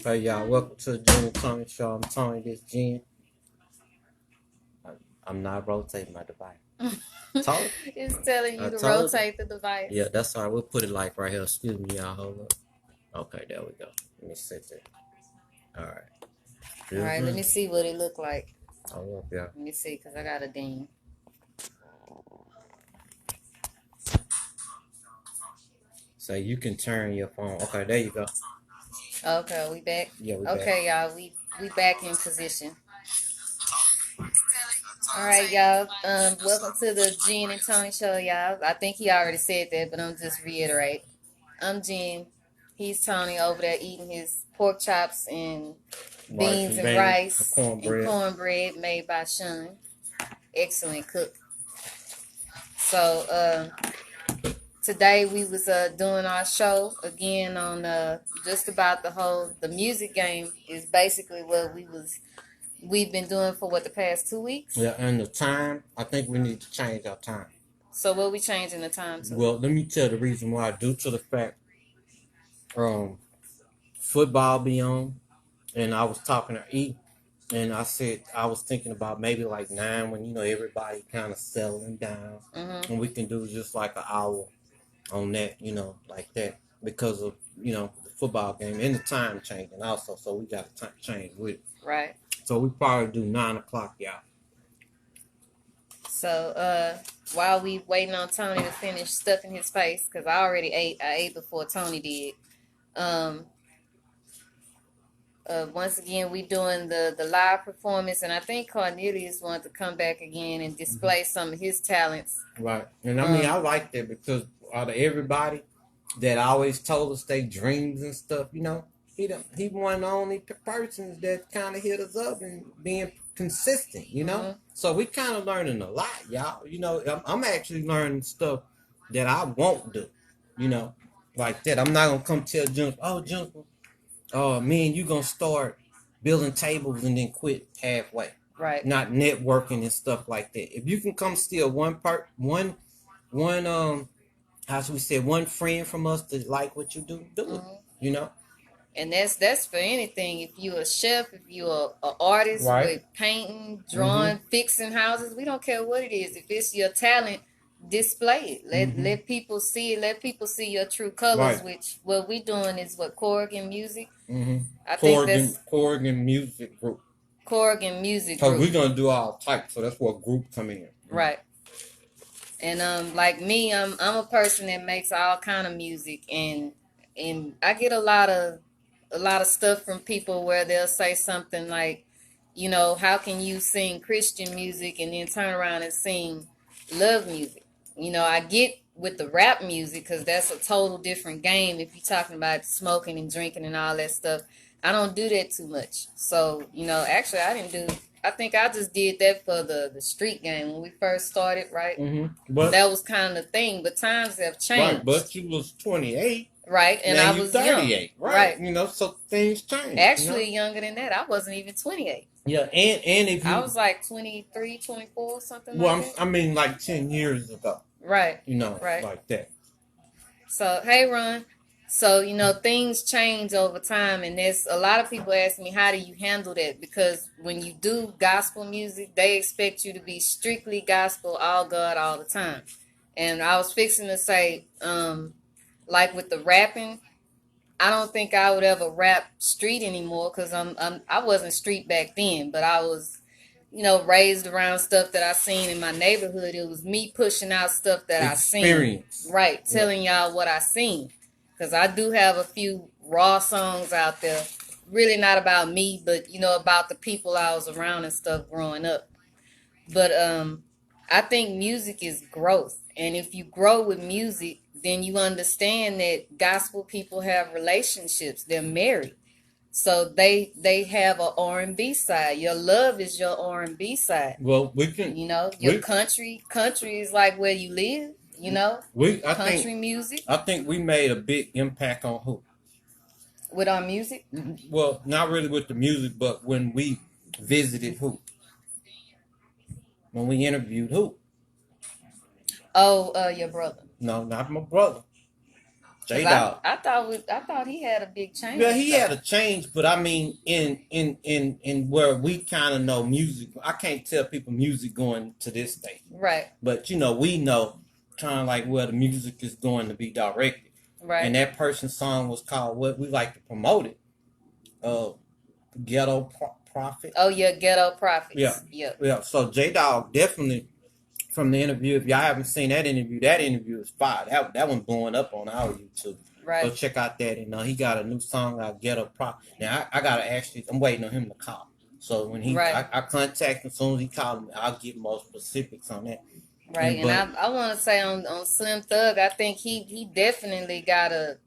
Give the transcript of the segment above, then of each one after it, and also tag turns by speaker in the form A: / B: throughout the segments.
A: Hey y'all, welcome to the Gene and Tony Show. I'm Tony, this Gene. I'm not rotating my device. Tony?
B: It's telling
A: I
B: you to
A: told you.
B: rotate the device.
A: Yeah, that's all right. We'll put it like right here. Excuse me, y'all. Hold up. Okay, there we go. Let me sit there. All right.
B: All
A: Excuse
B: right, let
A: me.
B: me see what it look like.
A: Hold up, y'all.
B: Let me see, cause I got a ding.
A: So you can turn your phone. Okay, there you go.
B: Okay, we back.
A: Yeah, we back.
B: Okay, y'all, we back in position. All right, y'all. Welcome to the Jen and Tony Show, y'all. I think he already said that, but I'm just reiterate. I'm Jen. He's Tony over there eating his pork chops and
A: Rice
B: beans
A: and
B: and
A: beans,
B: rice and
A: cornbread.
B: cornbread made by Sean. Excellent cook. So, today we was doing our show again on just about the music game is basically what we've been doing for what the past 2 weeks.
A: Yeah, and the time, I think we need to change our time.
B: So what we changing the time to?
A: Well, let me tell the reason why. Due to the fact, um, football be on, and I was talking to E, and I said I was thinking about maybe like 9 when everybody kind of settling down,
B: Mm-hmm.
A: and we can do just like an hour on that, like that because of the football game and the time changing also. So we got to change with it.
B: Right.
A: So we probably do 9 o'clock, y'all.
B: So while we waiting on Tony to finish stuffing his face, because I already ate. I ate before Tony did. Um, once again, we doing the live performance, and I think Cornelius wanted to come back again and display some of his talents.
A: Right, and I mean I like that because out of everybody that always told us their dreams and stuff, he one of the only persons that kind of hit us up and being consistent,
B: Mm-hmm.
A: So we kind of learning a lot, y'all. I'm actually learning stuff that I won't do, you know, like that. I'm not gonna come tell Jennifer, oh Jennifer, oh man, you gonna start building tables and then quit halfway.
B: Right.
A: Not networking and stuff like that. If you can come steal one how should we say one friend from us to like what you do it.
B: Mm-hmm.
A: You know?
B: And that's for anything. If you a chef, if you a artist
A: Right.
B: with painting,
A: Mm-hmm.
B: drawing, fixing houses, we don't care what it is. If it's your talent, display it. Let people see it. Let people see your true colors.
A: Right.
B: Which what we doing is what Corrigan Music.
A: Mm-hmm.
B: I think that's
A: Corrigan Music Group.
B: Corrigan Music
A: Cause
B: Group.
A: we're gonna do all types, so that's what group come in.
B: Right. And like me, I'm a person that makes all kind of music, and I get a lot of stuff from people where they'll say something like, how can you sing Christian music and then turn around and sing love music? I get with the rap music because that's a total different game. If you're talking about smoking and drinking and all that stuff, I don't do that too much. So, actually, I didn't do. I think I just did that for the street game when we first started, right?
A: Mm-hmm. But
B: That was kind of the thing. But times have changed.
A: right, but you was 28.
B: Right, and
A: Now
B: I
A: you
B: was young.
A: 38. Right.
B: Right.
A: So things change.
B: Actually, younger than that. I wasn't even 28.
A: Yeah, and if
B: I
A: you
B: was like 23, 24, something
A: well,
B: like that.
A: I mean like 10 years ago.
B: Right. Right.
A: Like that.
B: So, hey, Ron. So, things change over time, and there's a lot of people ask me, how do you handle that? Because when you do gospel music, they expect you to be strictly gospel, all God, all the time. And I was fixing to say, like with the rapping, I don't think I would ever rap street anymore because I wasn't street back then, but I was, raised around stuff that I seen in my neighborhood. It was me pushing out stuff that I seen,
A: Experience.
B: right?
A: Yeah.
B: Telling y'all what I seen, because I do have a few raw songs out there. Really not about me, but about the people I was around and stuff growing up. But I think music is growth, and if you grow with music, then you understand that gospel people have relationships. They're married, so they have a R&B side. Your love is your R&B side.
A: Well, we can.
B: Your country is like where you live. Country music
A: I think we made a big impact on who.
B: with our music.
A: Well, not really with the music, but when we visited who, when we interviewed who.
B: Oh, your brother.
A: No, not my brother. J
B: Cause
A: Dog.
B: I thought he had a big change.
A: Yeah, he
B: though.
A: had a change, but I mean, in where we kind of know music, I can't tell people music going to this day,
B: Right,
A: but we know kind of like where the music is going to be directed.
B: right.
A: And that person's song was called what we like to promote it, uh, Prophet.
B: Oh yeah, Ghetto Prophets.
A: Yeah,
B: Yep.
A: yeah. So J Dog definitely from the interview. If y'all haven't seen that interview is fire. That one blowing up on our YouTube.
B: Right.
A: Go check out that. And he got a new song out, Ghetto Prop. Now I gotta actually, I'm waiting on him to call. So when
B: Right.
A: I contact him as soon as he calls me, I'll get more specifics on that.
B: Right, and I want to say on Slim Thug, I think he definitely got a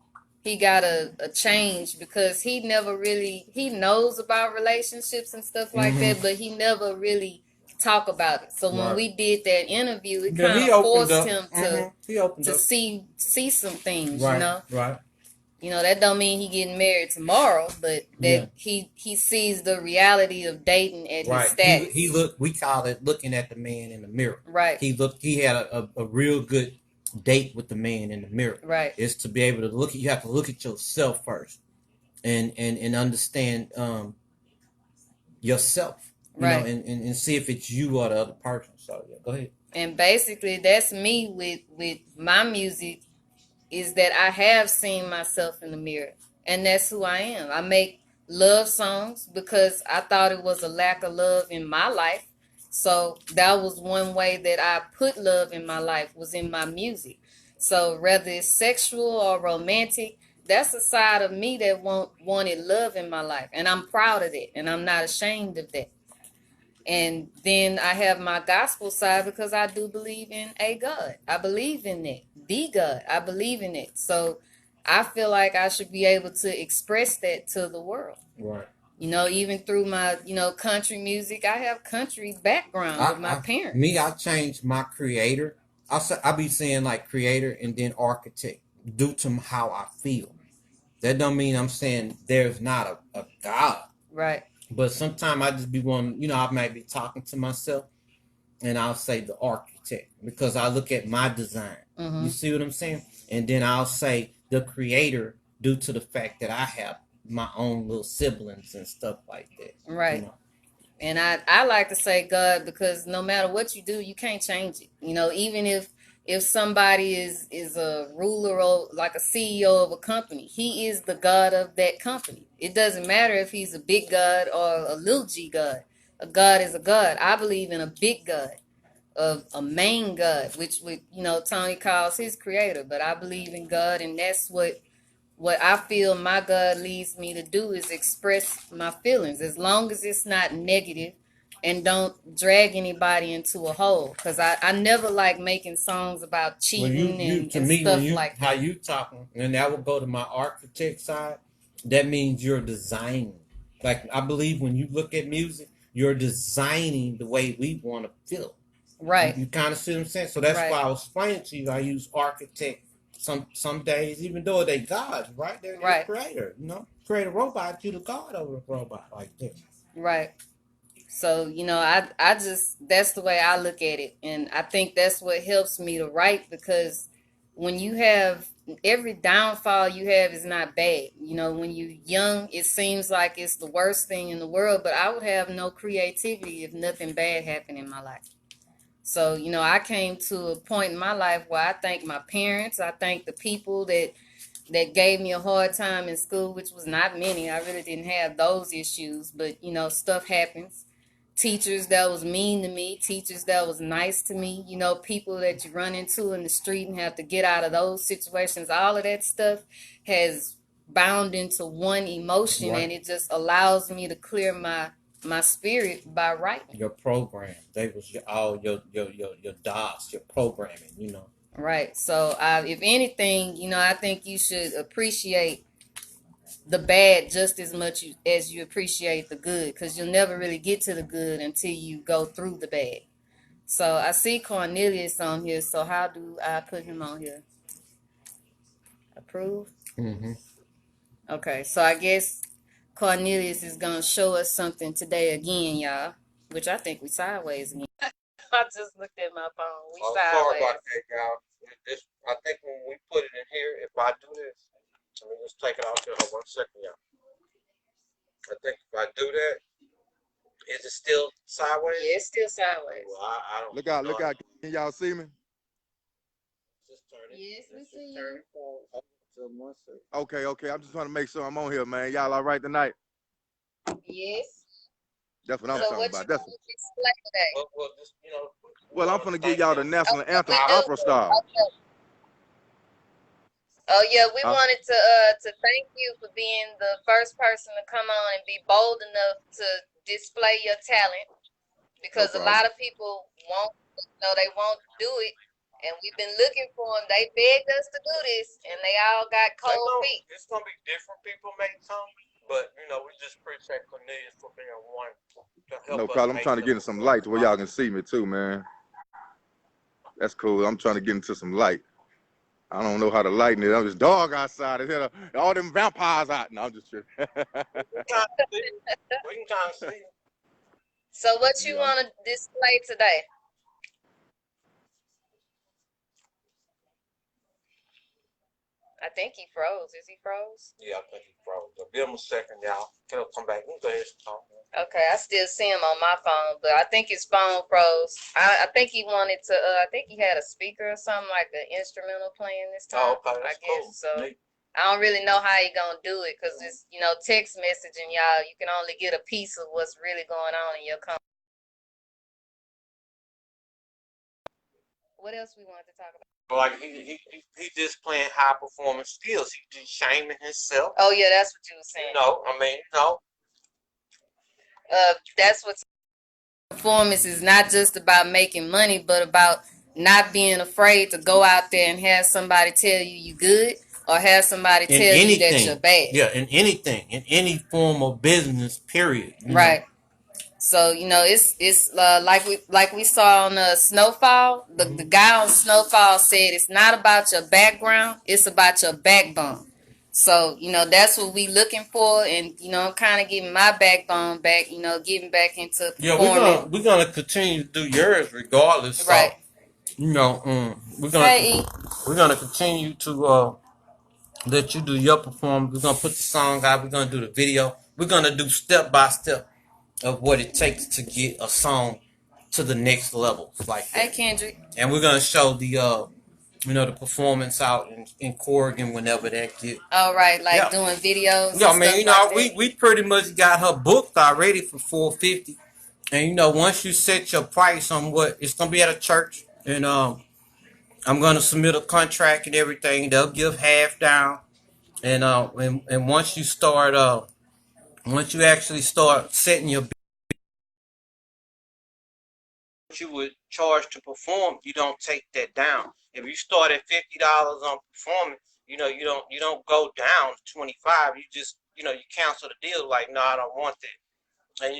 B: change because he never really he knows about relationships and stuff like that, but he never really talk about it. So when we did that interview, it kind of forced him to see some things,
A: right, Right.
B: That don't mean he getting married tomorrow, but that he sees the reality of dating at his status.
A: We call it looking at the man in the mirror.
B: Right.
A: He had a real good date with the man in the mirror.
B: Right.
A: It's to be able to you have to look at yourself first and understand yourself.
B: Right.
A: And see if it's you or the other person. So yeah, go ahead.
B: And basically that's me with my music. Is that I have seen myself in the mirror, and that's who I am. I make love songs because I thought it was a lack of love in my life. So that was one way that I put love in my life was in my music. So whether it's sexual or romantic, that's a side of me that wanted love in my life. And I'm proud of that, and I'm not ashamed of that. And then I have my gospel side because I do believe in a God. I believe in that. The God. I believe in it. So I feel like I should be able to express that to the world.
A: Right.
B: Even through my, country music, I have country background with my parents.
A: I changed my creator. I be saying like creator and then architect due to how I feel. That don't mean I'm saying there's not a God.
B: Right.
A: But sometimes I just be wanting, I might be talking to myself and I'll say the architect because I look at my design.
B: Mm-hmm.
A: You see what I'm saying? And then I'll say the creator due to the fact that I have my own little siblings and stuff like that.
B: Right. And I like to say God because no matter what you do, you can't change it. Even if somebody is a ruler or like a CEO of a company, he is the God of that company. It doesn't matter if he's a big God or a little g God. A God is a God. I believe in a big God, of a main God, which Tony calls his creator. But I believe in God, and that's what I feel my God leads me to do is express my feelings, as long as it's not negative and don't drag anybody into a hole. Because I never like making songs about cheating and stuff like that.
A: How you talking, and that will go to my architect side. That means you're designing. Like, I believe when you look at music, you're designing the way we want to feel.
B: Right.
A: You kind of see what I'm saying? So that's why I was explaining to you, I use architect some days, even though they gods, right? They're the creator, Create a robot, you the god over a robot like this.
B: Right. So, I just, that's the way I look at it. And I think that's what helps me to write, because when you have, every downfall you have is not bad. When you're young, it seems like it's the worst thing in the world, but I would have no creativity if nothing bad happened in my life. So, I came to a point in my life where I thank my parents. I thank the people that gave me a hard time in school, which was not many. I really didn't have those issues, but, stuff happens. Teachers that was mean to me, teachers that was nice to me, people that you run into in the street and have to get out of those situations. All of that stuff has bound into one emotion, and it just allows me to clear my spirit by writing.
A: Your program, they was all your DOS, your programming,
B: Right. So if anything, I think you should appreciate the bad just as much as you appreciate the good, because you'll never really get to the good until you go through the bad. So I see Cornelius on here. So how do I put him on here? Approve?
A: Mm-hmm.
B: Okay. So I guess Cornelius is going to show us something today again, y'all, which I think we sideways again. I just looked at my phone. We sideways.
A: Sorry about that, y'all. This, I think when we put it in here, if I do this, let me just take it out here. Hold 1 second, y'all. I think if I do that, is it still sideways?
B: Yeah, it's still sideways.
A: Well, I don't
C: Look out,
A: know.
C: look out. Can y'all see me?
A: Just turn it.
B: Yes, we
A: Let's just
B: see
A: turn
B: you.
A: it forward. Hold on 1 second.
C: Okay, okay. I'm just trying to make sure I'm on here, man. Y'all all right tonight?
B: Yes.
C: That's what I'm
B: So
C: talking
B: what
C: about.
B: you
C: That's
B: want to display today?
A: Well, just, you know,
C: well, I'm gonna give y'all the national
B: Okay, we
C: anthem,
B: do.
C: Opera Star.
B: Okay. Oh yeah, we
C: Huh?
B: wanted to thank you for being the first person to come on and be bold enough to display your talent,
C: No
B: because a
C: problem.
B: lot of people won't, they won't do it, and we've been looking for them. They begged us to do this, and they all got cold feet.
A: It's gonna be different people make some, but you know, we just appreciate Cornelius for being one to help
C: No
A: us
C: problem. I'm
A: make
C: trying to
A: the
C: get into some light
A: performance.
C: where y'all can see me too, man. That's cool. I'm trying to get into some light. I don't know how to lighten it. I'm just dog outside. All them vampires out. No, I'm just tripping.
A: We can kind of see.
B: So what you
C: Yeah,
B: want to display today? I think he froze. Is he froze?
A: Yeah, I think he froze. Give him a second, y'all. He'll come back. We'll go ahead and talk.
B: Okay, I still see him on my phone, but I think his phone froze. I think he wanted to. I think he had a speaker or something, like an instrumental playing this time.
A: Oh, okay,
B: I
A: that's
B: guess
A: cool.
B: so.
A: Neat.
B: I don't really know how he gonna do it, because it's text messaging, y'all. You can only get a piece of what's really going on in your company. What else we wanted to talk about?
A: Like he just playing high performance skills. He just shaming himself.
B: Oh yeah, that's what you were saying.
A: You know, I mean, you know.
B: That's what performance is, not just about making money, but about not being afraid to go out there and have somebody tell you good, or have somebody
A: In
B: tell you that
A: anything.
B: you're bad.
A: Yeah, in anything, in any form of business, period. You know?
B: Right. So it's like we saw on Snowfall. The guy on Snowfall said it's not about your background, it's about your backbone. So that's what we looking for, and I'm kind of getting my backbone back. Getting back into
A: Yeah,
B: performing.
A: we're gonna continue to do yours regardless.
B: Right.
A: So,
B: Hey, E.
A: we're gonna continue to let you do your performance. We're gonna put the song out. We're gonna do the video. We're gonna do step by step of what it takes to get a song to the next level, like
B: Hey,
A: that.
B: Kendrick.
A: And we're gonna show the performance out in Corrigan whenever that get.
B: All right, like
A: Yeah.
B: doing videos
A: Yeah, I
B: and
A: mean,
B: stuff like that.
A: we pretty much got her booked already for $450. And once you set your price on what it's gonna be at a church, and I'm gonna submit a contract and everything. They'll give half down, and once you start once you actually start setting your you would charge to perform, you don't take that down. If you start at $50 on performing, you don't go down to 25. You just you cancel the deal, like, no, I don't want that. And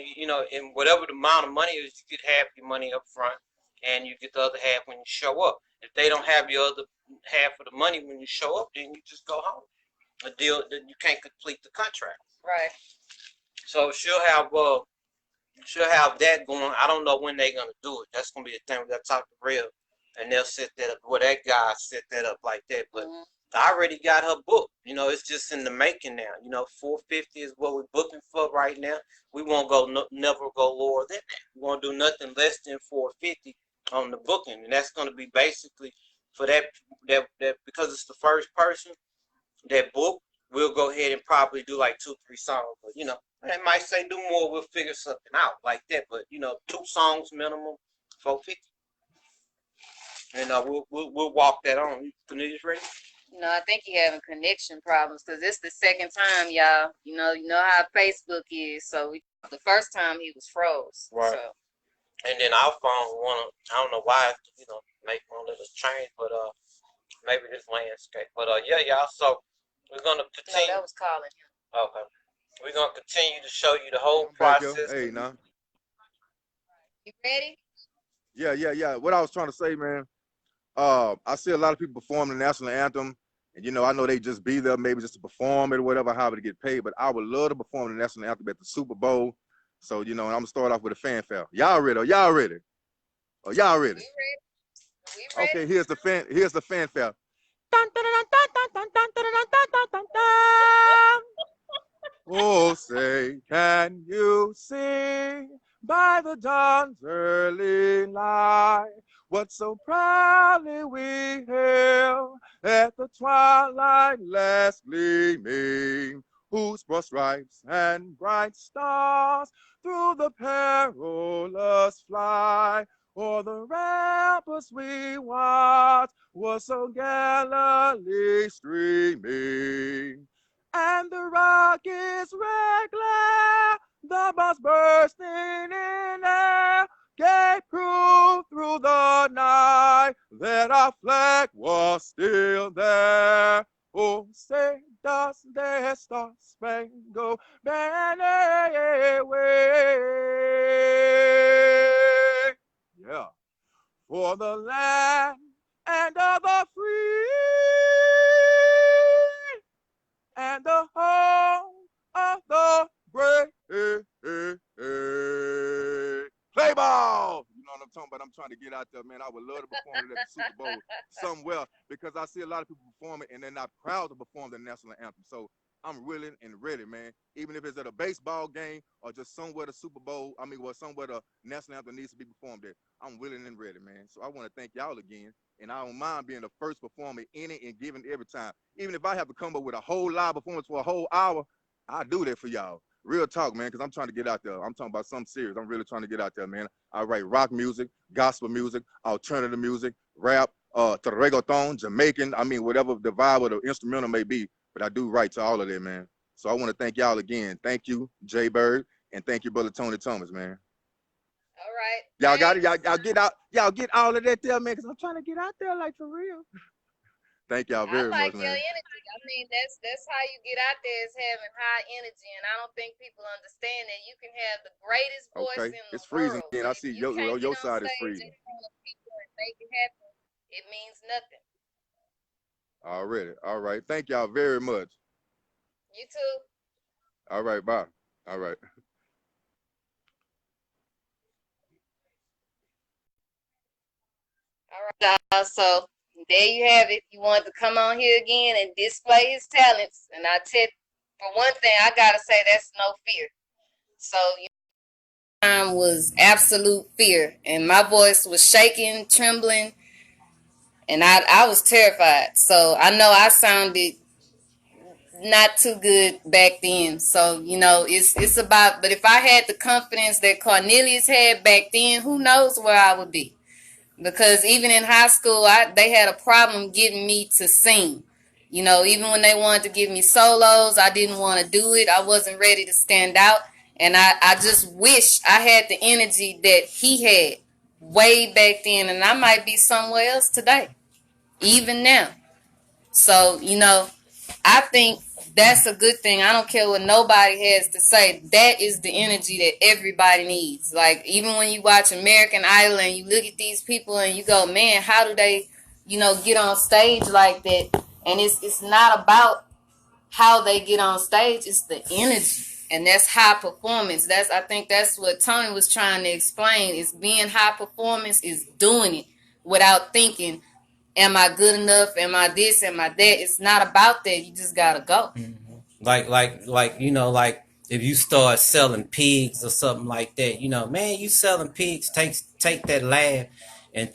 A: and whatever the amount of money is, you get half your money up front, and you get the other half when you show up. If they don't have your other half of the money when you show up, then you just go home. A deal that you can't complete the contract.
B: Right.
A: So she'll have that going. I don't know when they're gonna do it. That's gonna be the thing. We gotta talk to Real, and they'll set that up. Well, that guy set that up like that. But I already got her booked. It's just in the making now. 450 is what we're booking for right now. We won't go never go lower than that. We won't do nothing less than 450 on the booking, and that's gonna be basically for that because it's the first person that book. We'll go ahead and probably do like 2, 3 songs, but they might say do more. We'll figure something out like that. But 2 songs minimum, 450, and we'll walk that on. Cornelius ready?
B: I think he having connection problems, because it's the second time, y'all. You know how Facebook is. So the first time he was froze.
A: Right.
B: So.
A: And then our phone I don't know why make one little change, but maybe this landscape. But yeah, y'all. So we're gonna continue.
B: No, that was calling him.
A: Okay. We're gonna continue to show you the whole
C: I'm back, yo.
A: process.
C: Hey, now.
B: You ready?
C: Yeah. What I was trying to say, man. I see a lot of people perform the national anthem, and I know they just be there maybe just to perform it or whatever, however to get paid. But I would love to perform the national anthem at the Super Bowl. So and I'm gonna start off with a fanfare. Y'all ready? Are y'all ready? Are y'all ready?
B: We ready? We
C: Okay,
B: ready?
C: here's the fanfare. Dun, dun, dun, dun, dun, dun, dun, dun, dun, dun, dun, dun. Oh, say, can you see by the dawn's early light what so proudly we hail at the twilight last gleaming, whose broad stripes and bright stars through the perilous flight o'er the ramparts we watch was so gallantly streaming, and the rocket's red glare, the bombs bursting in air, gave proof through the night that our flag was still there. Oh, say does their star-spangled banner wave? Yeah, for the land and of the free and the home of the brave. Play ball! You know what I'm talking about? I'm trying to get out there, man. I would love to perform it at the Super Bowl somewhere, because I see a lot of people perform it and they're not proud to perform the national anthem. So I'm willing and ready, man. Even if it's at a baseball game or just somewhere the Super Bowl, somewhere the national anthem needs to be performed at, I'm willing and ready, man. So I want to thank y'all again. And I don't mind being the first performer in it and giving every time. Even if I have to come up with a whole live performance for a whole hour, I do that for y'all. Real talk, man, because I'm trying to get out there. I'm talking about something serious. I'm really trying to get out there, man. I write rock music, gospel music, alternative music, rap, reggaeton, Jamaican, whatever the vibe or the instrumental may be. But I do write to all of that, man. So I want to thank y'all again. Thank you, Jay Bird, and thank you, Brother Tony Thomas, man.
B: All right.
C: Y'all got it? Y'all get out. Y'all get all of that there, man, because I'm trying to get out there like for real. Thank y'all
B: I
C: very
B: like
C: much,
B: your
C: man.
B: energy. I mean, that's how you get out there, is having high energy, and I don't think people understand that you can have the greatest voice
C: Okay.
B: in the
C: It's freezing
B: world,
C: again.
B: but
C: I
B: if
C: see
B: you can't get
C: your
B: on
C: side is
B: stage in
C: freezing.
B: front of people and make it happen, it means nothing.
C: Already. All right. Thank y'all very much.
B: You too.
C: All right. Bye. All right.
B: All right, y'all. So there you have it. He wanted to come on here again and display his talents, and I tell, for one thing, I gotta say that's no fear. So time was absolute fear, and my voice was shaking, trembling, and I was terrified. So I know I sounded not too good back then. So it's about. But if I had the confidence that Cornelius had back then, who knows where I would be? Because even in high school, they had a problem getting me to sing. Even when they wanted to give me solos, I didn't want to do it. I wasn't ready to stand out. And I just wish I had the energy that he had way back then. And I might be somewhere else today, even now. So, I think that's a good thing. I don't care what nobody has to say. That is the energy that everybody needs. Like, even when you watch American Idol and you look at these people and you go, man, how do they, get on stage like that? And it's not about how they get on stage, it's the energy. And that's high performance. I think that's what Tony was trying to explain. Is being high performance is doing it without thinking, am I good enough? Am I this? Am I that? It's not about that. You just gotta go.
A: Mm-hmm. Like if you start selling pigs or something like that, man, you selling pigs. Take that laugh and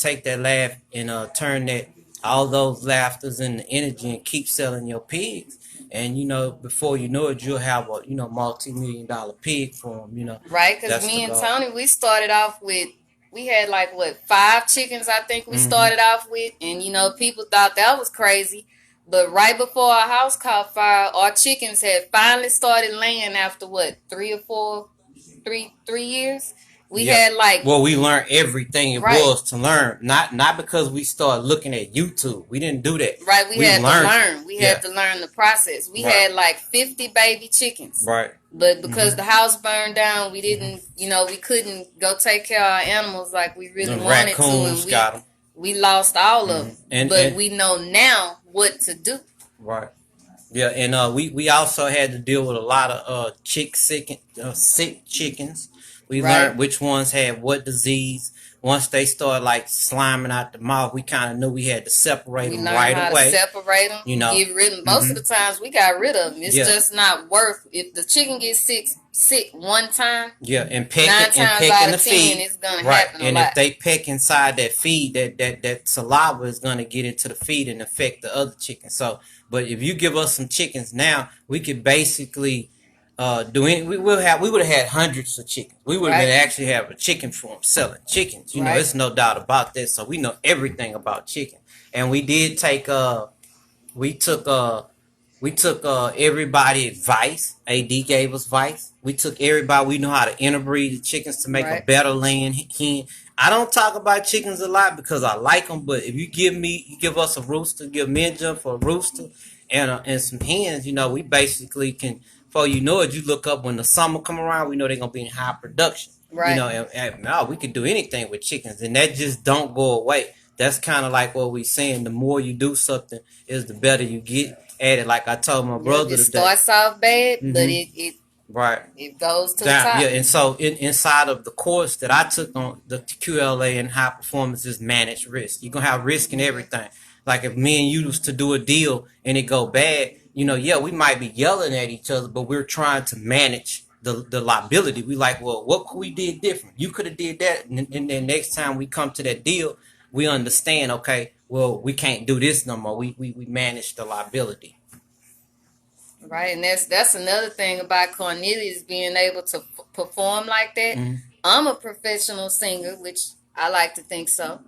A: turn that all those laughters into energy and keep selling your pigs. And before you know it, you'll have a multi-million-dollar pig farm.
B: Right? Because
A: That's the
B: me and
A: goal.
B: Tony, we started off with, we had like what, 5 chickens, I think we
A: Mm-hmm.
B: started off with. And people thought that was crazy. But right before our house caught fire, our chickens had finally started laying after what, 3 years? We
A: Yeah.
B: had like,
A: Well, we learned everything it
B: right,
A: was to learn. Not because we started looking at YouTube. We didn't do that.
B: right, we had to
A: learned it.
B: learn. We
A: Yeah.
B: had to learn the process. We
A: Right.
B: had like 50 baby chickens.
A: Right.
B: But because the house burned down, we didn't, we couldn't go take care of our animals like we really
A: The
B: wanted to.
A: raccoons
B: And
A: got them.
B: we lost all of them. But
A: And
B: we know now what to do.
A: right. Yeah, and we also had to deal with a lot of sick chickens. We
B: Right.
A: learned which ones had what disease. once they start like sliming out the mouth, we kind of knew we had to separate
B: We
A: them
B: learn
A: right
B: how to
A: away.
B: separate them,
A: You know,
B: get rid of. Most of the times, we got rid of them. It's
A: Yeah.
B: just not worth. If the chicken gets sick one time,
A: yeah, and
B: 9
A: pecking
B: times
A: the
B: out of 10,
A: feed,
B: it's gonna
A: right?
B: happen a
A: And
B: lot.
A: if they peck inside that feed, that saliva is gonna get into the feed and affect the other chicken. So, but if you give us some chickens now, we could basically do any. We would have had hundreds of chickens. We would have
B: Right.
A: been actually have a chicken farm selling chickens. You know,
B: Right.
A: it's no doubt about that. So we know everything about chicken, and we did take we took everybody advice. AD gave us advice. We took everybody. We know how to interbreed the chickens to make a
B: Right.
A: better laying hen. I don't talk about chickens a lot because I like them. But if you give us a rooster, give me a jump for a rooster and some hens. You know, we basically can. Before you know it, you look up when the summer come around. We know they're gonna be in high production.
B: Right.
A: You know, and no, we could do anything with chickens, and that just don't go away. That's kind of like what we saying. The more you do something, is the better you get at it. Like I told my brother
B: It
A: today.
B: starts off bad, but
A: Mhm. Right.
B: it goes to the
A: Down,
B: top.
A: yeah, and so inside of the course that I took on the QLA and high performance is managed risk. You're gonna have risk in everything. Like if me and you was to do a deal and it go bad, you know, yeah, we might be yelling at each other, but we're trying to manage the liability. We like, well, what could we did different? You could have did that, and then next time we come to that deal, we understand. Okay, well, we can't do this no more. We manage the liability.
B: Right, and that's another thing about Cornelius being able to perform like that.
A: Mhm.
B: I'm a professional singer, which I like to think so,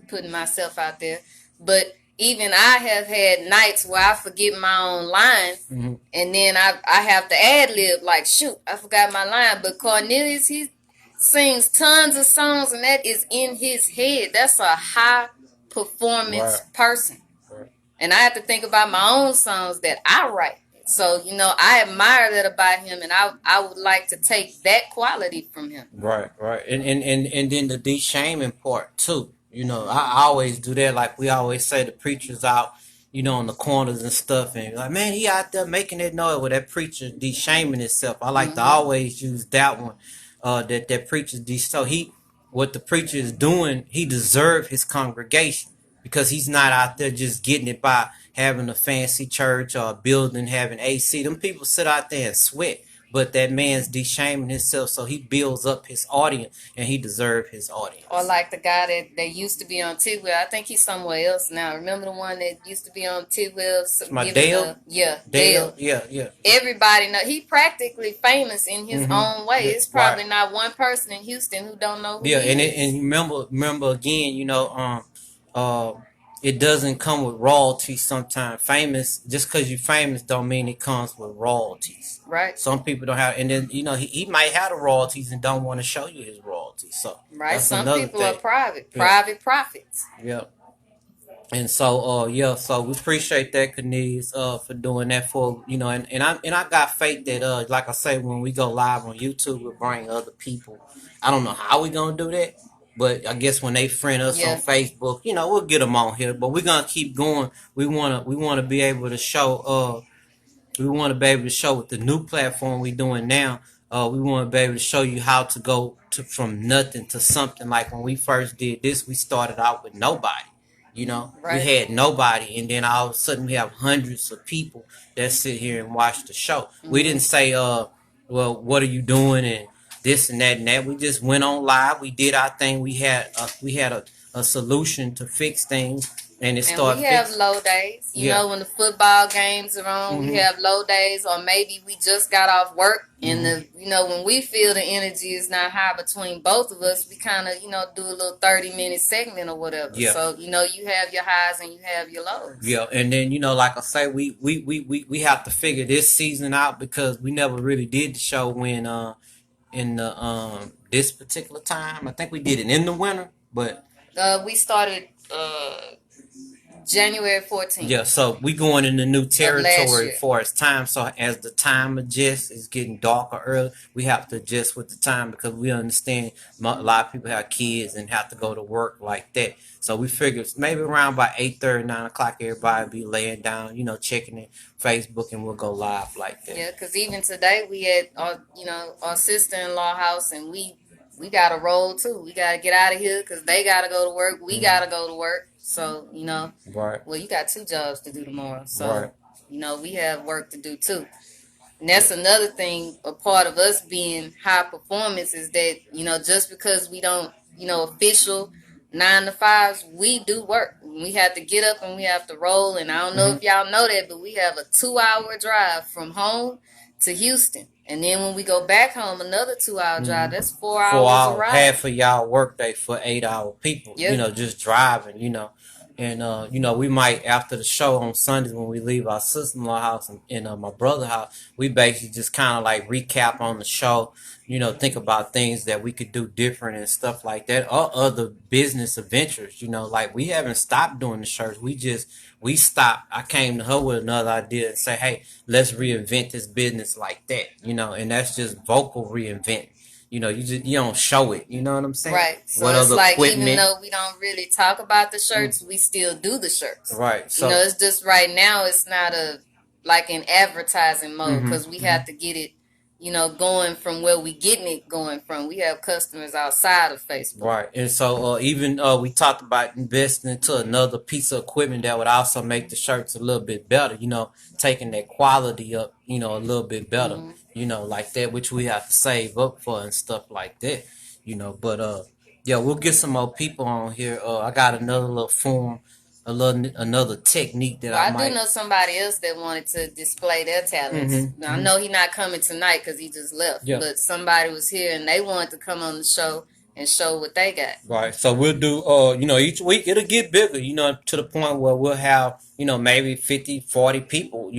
B: putting myself out there. But even I have had nights where I forget my own line,
A: Mhm.
B: and then I have to ad lib like, shoot, I forgot my line. But Cornelius, he sings tons of songs, and that is in his head. That's a high performance
A: Right.
B: person.
A: Right.
B: And I have to think about my own songs that I write. So, you know, I admire that about him, and I would like to take that quality from him.
A: Right, right. And then the de-shaming part too. You know, I always do that. Like we always say the preacher's out, you know, on the corners and stuff, and like, man, he out there making that noise with that preacher de-shaming himself. I like to always use that one. That preacher so what the preacher is doing, he deserve his congregation because he's not out there just getting it by having a fancy church or a building having AC. Them people sit out there and sweat. But that man's de-shaming himself, so he builds up his audience, and he deserves his audience.
B: Or like the guy that used to be on Tidwell. I think he's somewhere else now. Remember the one that used to be on Tidwell?
A: My Dale?
B: Yeah,
A: Dale,
B: Dale.
A: yeah.
B: Everybody know he practically famous in his own way.
A: Yeah,
B: It's probably
A: right.
B: not one person in Houston who don't know who
A: Yeah,
B: he
A: and
B: is.
A: remember again, you know, it doesn't come with royalties sometimes. Famous, just because you're famous don't mean it comes with royalties.
B: Right.
A: Some people don't have, and then, you know, he might have the royalties and don't want to show you his royalties. So
B: Right.
A: that's
B: Some
A: another
B: people
A: thing.
B: are private
A: Yeah.
B: profits.
A: Yeah. And so, so we appreciate that, Cornelius, for doing that for, you know, and I got faith that, like I say, when we go live on YouTube, we'll bring other people. I don't know how we gonna do that, but I guess when they friend us
B: Yeah.
A: on Facebook, you know, we'll get them on here. But we're gonna keep going. We wanna be able to show, with the new platform we doing now. We want to be able to show you how to go from nothing to something. Like when we first did this, we started out with nobody. You know,
B: Right.
A: we had nobody, and then all of a sudden we have hundreds of people that sit here and watch the show. We didn't say, well, what are you doing and this and that and that. We just went on live. We did our thing. We had a solution to fix things, and it
B: And
A: started.
B: we have low days. You
A: Yeah.
B: know, when the football games are on, we have low days, or maybe we just got off work and when we feel the energy is not high between both of us, we kind of, do a little 30-minute segment or whatever.
A: Yeah.
B: So, you have your highs and you have your lows.
A: Yeah, and then like I say, we have to figure this season out because we never really did the show when in the this particular time. I think we did it in the winter, but
B: We started January 14th.
A: yeah, so we going into new
B: last
A: territory
B: year.
A: for its time. So as the time adjusts, it's getting darker early. We have to adjust with the time because we understand a lot of people have kids and have to go to work like that. So we figured maybe around by 8:30, 9 o'clock, everybody be laying down, checking it Facebook, and we'll go live like that.
B: Yeah, because even today we had our sister-in-law house, and we we gotta roll too. We gotta get out of here because they gotta go to work. We gotta go to work. So
A: Right.
B: well, you got 2 jobs to do tomorrow.
A: Right.
B: So we have work to do too. And that's another thing, a part of us being high performance is that, just because we don't, official 9 to 5s, we do work. We have to get up and we have to roll. And I don't know if y'all know that, but we have a 2-hour drive from home to Houston. And then when we go back home, another 2-hour drive. That's 4 hours
A: 4 hours,
B: of ride.
A: half of y'all workday for 8-hour people,
B: Yep.
A: just driving, And, we might, after the show on Sundays when we leave our sister-in-law house and my brother's house, we basically just kind of like recap on the show, think about things that we could do different and stuff like that, or other business adventures, like we haven't stopped doing the shirts. We stopped. I came to her with another idea and say, hey, let's reinvent this business like that, and that's just vocal reinvent. You don't show it. You know what I'm saying?
B: Right. So
A: what
B: it's
A: other
B: like
A: equipment?
B: even though we don't really talk about the shirts, we still do the shirts.
A: Right. So
B: it's just right now it's not like in advertising mode because we have to get it, going from where we getting it going from. We have customers outside of Facebook.
A: Right. And so even we talked about investing into another piece of equipment that would also make the shirts a little bit better, taking that quality up, a little bit better, like that, which we have to save up for and stuff like that, but yeah, we'll get some more people on here. I got another little form, another technique that I might.
B: do know somebody else that wanted to display their talents. Now, I know he's not coming tonight because he just left, but somebody was here and they wanted to come on the show and show what they got.
A: Right. So we'll do, each week it'll get bigger, to the point where we'll have, maybe 50, 40 people,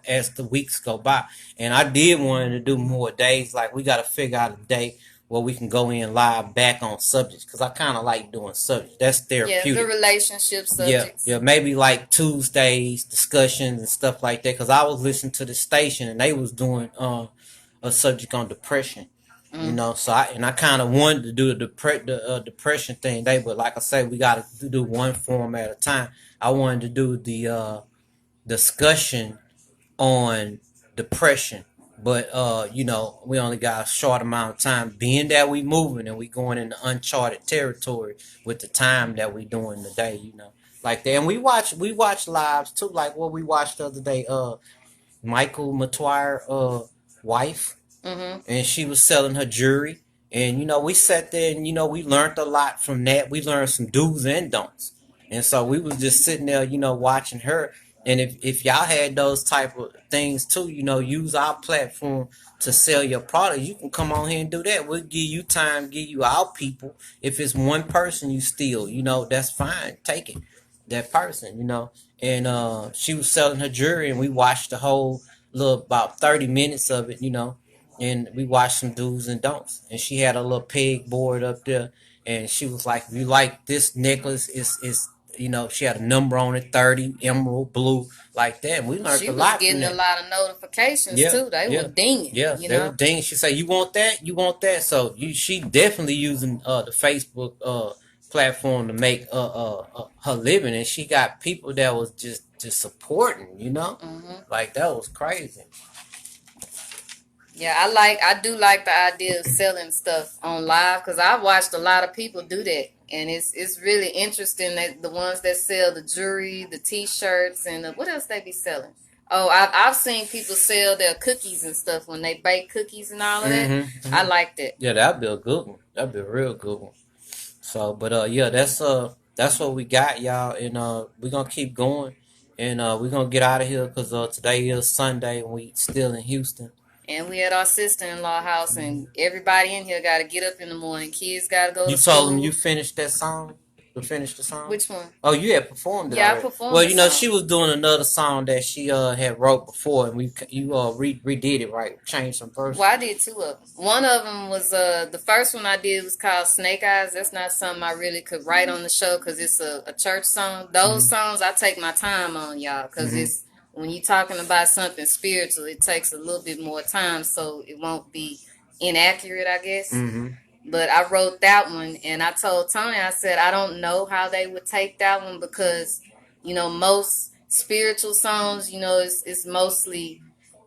A: as the weeks go by. And I did want to do more days. Like we got to figure out a day where we can go in live back on subjects because I kind of like doing subjects. That's therapeutic.
B: Yeah, the relationship subjects.
A: Yeah, maybe like Tuesdays discussions and stuff like that. Because I was listening to the station and they was doing a subject on depression. So I kind of wanted to do the depression thing today, but like I say, we got to do one form at a time. I wanted to do the discussion on depression, but we only got a short amount of time. Being that we moving and we going into uncharted territory with the time that we doing today, like that. And we watch lives too, like what we watched the other day. Michael Matuire, wife. And she was selling her jewelry. And, we sat there and, we learned a lot from that. We learned some do's and don'ts. And so we was just sitting there, watching her. And if y'all had those type of things too, use our platform to sell your product, you can come on here and do that. We'll give you time, give you our people. If it's one person you steal, that's fine. Take it. That person, And she was selling her jewelry and we watched the whole about 30 minutes of it, and we watched some do's and don'ts. And she had a little peg board up there, and she was like, "If you like this necklace, is she had a number on it, 30, emerald, blue, like that." And we learned
B: She
A: a
B: was
A: lot.
B: getting a lot of notifications too. They were dinging.
A: Yeah, they were dinging. She said, "You want that? You want that?" So she definitely using the Facebook platform to make her living, and she got people that was just supporting. Like that was crazy.
B: Yeah, I do like the idea of selling stuff on live because I've watched a lot of people do that, and it's really interesting that the ones that sell the jewelry, the T-shirts, and what else they be selling. Oh, I've seen people sell their cookies and stuff when they bake cookies and all of that. I like that.
A: Yeah, that'd be a good one. That'd be a real good one. So, but yeah, that's what we got, y'all, and we're gonna keep going, and we're gonna get out of here because today is Sunday and we still in Houston.
B: And we at our sister-in-law house, and everybody in here got to get up in the morning. Kids got to go to school.
A: You told them you finished that song? You finished the song?
B: Which one?
A: Oh, you had performed it
B: Yeah,
A: already.
B: I performed
A: Well,
B: the song.
A: she was doing another song that she had wrote before, and you redid it, right? Changed some verses.
B: Well, I did 2 of them. One of them was, the first one I did was called Snake Eyes. That's not something I really could write on the show because it's a church song. Those songs I take my time on, y'all, because it's, when you're talking about something spiritual, it takes a little bit more time, so it won't be inaccurate, I guess. But I wrote that one, and I told Tony, I said, I don't know how they would take that one because, most spiritual songs, it's mostly,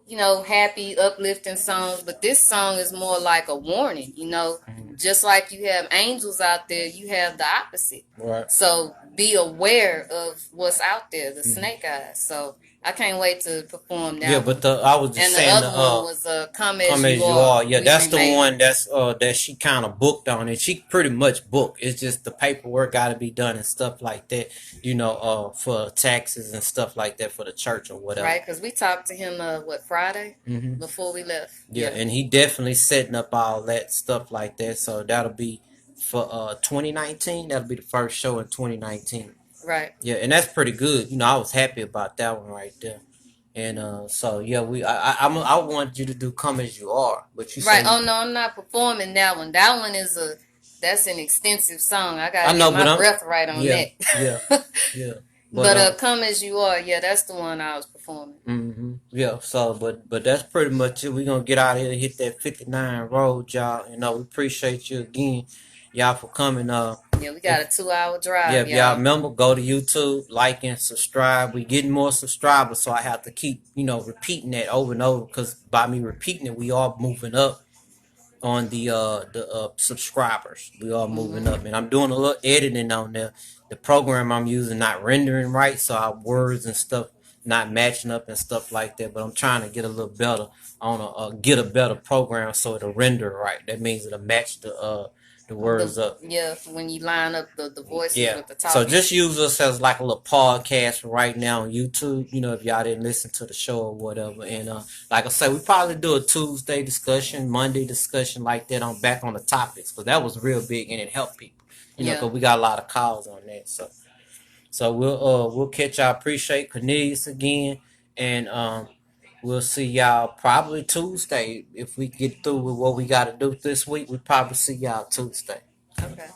B: happy, uplifting songs, but this song is more like a warning, Just like you have angels out there, you have the opposite.
A: Right.
B: So be aware of what's out there, the snake eyes. So I can't wait to perform that
A: Yeah,
B: one.
A: but I was just
B: And the
A: saying
B: other one was Come As
A: Come
B: You
A: As You
B: Are.
A: Are. Yeah,
B: We
A: that's the
B: remade it.
A: one that she kind of booked on, and she pretty much booked. It's just the paperwork got to be done and stuff like that. For taxes and stuff like that for the church or whatever.
B: Right, because we talked to him, Friday
A: Hmm.
B: before we left.
A: Yeah, and he definitely setting up all that stuff like that. So that'll be for 2019. That'll be the first show in 2019.
B: Right.
A: Yeah, and that's pretty good. I was happy about that one right there. And so yeah, I want you to do Come As You Are, but you
B: Right.
A: say
B: Oh no, I'm not performing that one. That one that's an extensive song. I
A: I
B: gotta
A: know,
B: get
A: but
B: my
A: I'm
B: breath right on
A: yeah,
B: that.
A: yeah, yeah.
B: But Come As You Are, yeah, that's the one I was performing.
A: Yeah. So, but that's pretty much it. We gonna get out of here, hit that 59 road, y'all. We appreciate you again, y'all, for coming.
B: Yeah, we got a 2-hour drive,
A: Yeah, if y'all
B: y'all.
A: remember, go to YouTube, like and subscribe. We getting more subscribers, so I have to keep, repeating that over and over, because by me repeating it, we are moving up on the subscribers. We are moving up, and I'm doing a little editing on there. The program I'm using not rendering right, so our words and stuff not matching up and stuff like that. But I'm trying to get a little better on get a better program so it'll render right. That means it'll match the words up.
B: Yeah, when you line up the voices
A: Yeah.
B: with the talking.
A: So just use us as like a little podcast right now on YouTube. If y'all didn't listen to the show or whatever. And like I said, we probably do a Tuesday discussion, Monday discussion like that on back on the topics, because that was real big and it helped people. Because we got a lot of calls on that. So we'll catch y'all. Appreciate Cornelius again, and we'll see y'all probably Tuesday if we get through with what we got to do this week. We probably see y'all Tuesday.
B: Okay.